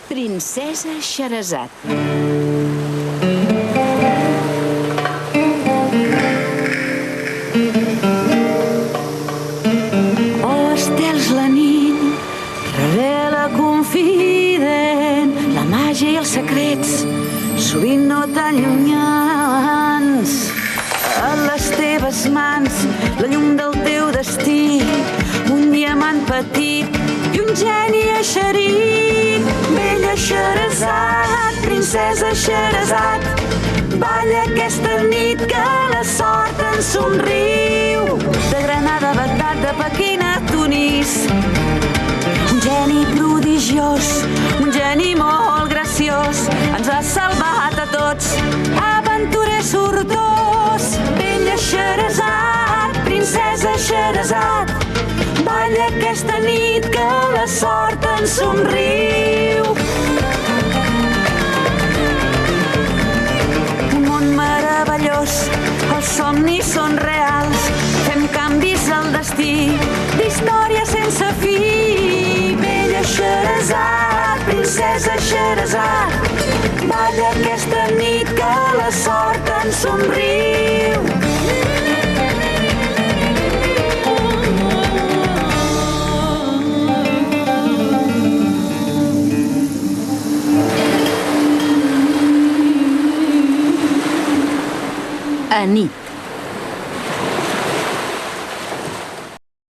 Princesa Xerezat. Oh, estels la nit, revela confident la màgia i els secrets, sovint no tan llunyans. A les teves mans, la llum del teu destí, un diamant petit i un geni eixerit. Bella Xerezat, princesa Xerezat, balla aquesta nit que la sort ens somriu. De Granada a Bagdad, de Pequín a Tunís, un geni prodigiós, un geni molt graciós, ens ha salvat a tots, aventurer sortós. Bella Xerezat, princesa Xerezat, balla aquesta nit que la sort ens somriu. Un món meravellós, els somnis són reals, fem canvis al destí, d'història sense fi. Bella Xerezat, princesa Xerezat, balla aquesta nit que la sort ens somriu. Anit.